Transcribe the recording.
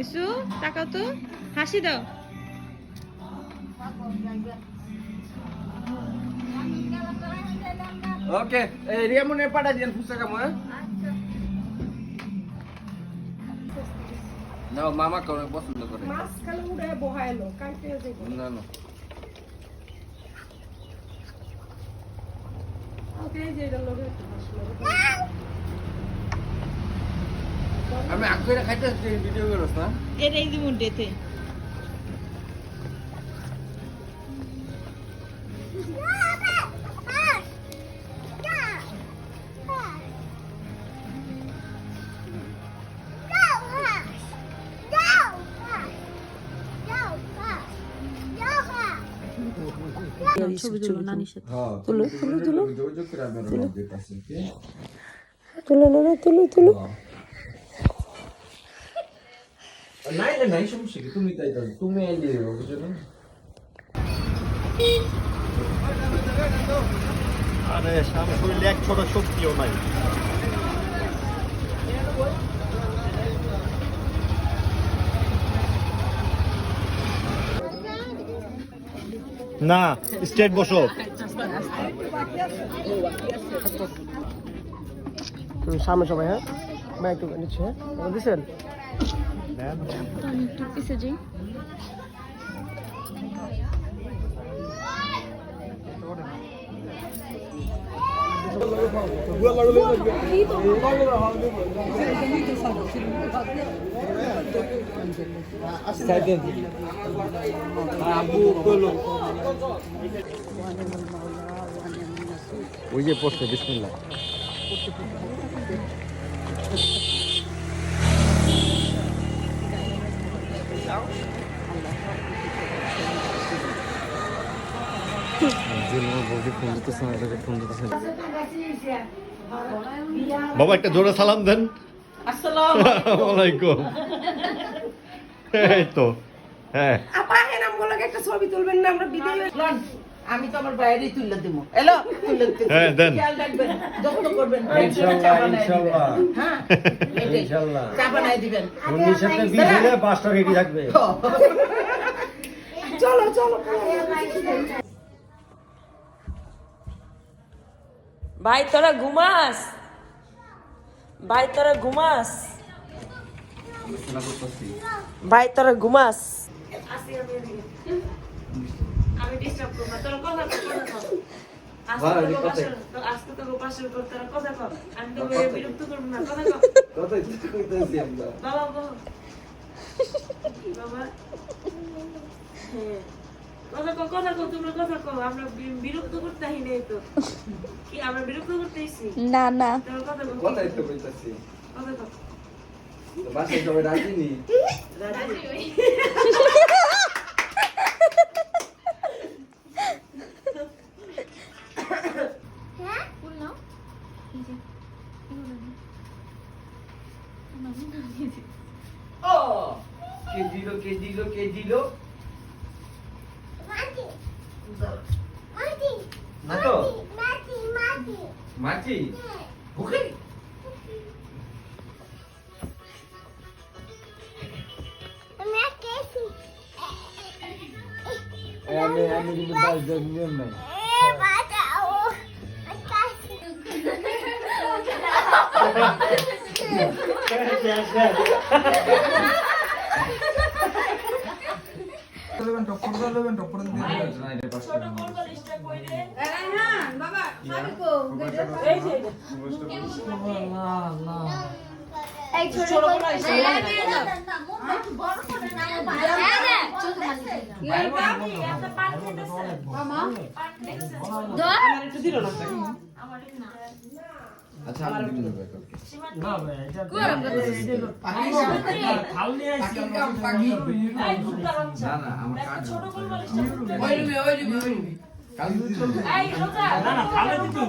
Issue তাকাও তো, হাসি দাও। ওকে, এই রিয়ামনে পাঠা দিন ফুচকা কামো। না মামা করে পছন্দ করে। মাছ খালি উড়ে বহাইলো কাইতে যাইবো। না না। ওকে যে এটা লগে আমি আগে খাইতে ভিডিও করছ না? এটাই দিব ডেতে। ছবি তুলো নানির সাথে। তুলো তুলো তুলো যোগাযোগ করে আমি রওনা দিতেছি। তুলো না তুলো তুলো। নাই না নাই সমস্যা কি তুমি তাই দাও তুমি এনে দিও বুঝছো না। আরে সামনে শরীরে এক ছোট শক্তিও নাই। না স্ট্রেট বসো। তুমি সামনে সবাই হ্যাঁ মাইক তো নিচ্ছে হ্যাঁ দিছেন আমি একটু পিছে যাই। ওই যে পড়ছে বিসমিল্লাহ। বাবা একটা জোরে সালাম দেন। আসসালামু আলাইকুম। এই তো হ্যাঁ আপা এর আমগুলো একটা ছবি তুলবেন না আমরা ভিডিও আমি তো আমার বাইরেই তুলে দিব। এলো তুলে দিতে হ্যাঁ দেন। খেয়াল রাখবেন যত্ন করবেন ইনশাআল্লাহ ইনশাআল্লাহ হ্যাঁ ইনশাআল্লাহ চা বানাই দিবেন। উনি সাথে বিজলে 5টা রেডি থাকবে। চলো চলো ভাই তোরা ঘুমাস, ভাই তোরা ঘুমাস, ভাই তোরা ঘুমাস। আমি ডিস্টার্ব করব না, তোরা কথা কর। আজকে তো পাশের উপর তোরা কথা কর, আমি তো বিরক্ত করব না, কথা কর। কথাই তো কইতেছি আমরা। বাবা বাবা বাবা হ্যাঁ কথা কো তোমরা কথা কো, আমরা বিরক্ত করতেই নেই তো। কি আমরা বিরক্ত করতেইছি? না না তোমরা কথা কো, কথাই তো কইতেছি। কথা কো। তো বাসায় সবাই রাজি নি? ও কে দিল না তো মাছি ভুকে আমি কিন্তু বাস নিয়ম নাই। আচ্ছা আমি দিতে হবে কালকে। না ভাই এটা খাল নিয়ে আইছি না না আমার কাজ ছোট করে বলিস কালকে দিতে হবে। না না খালে দিতে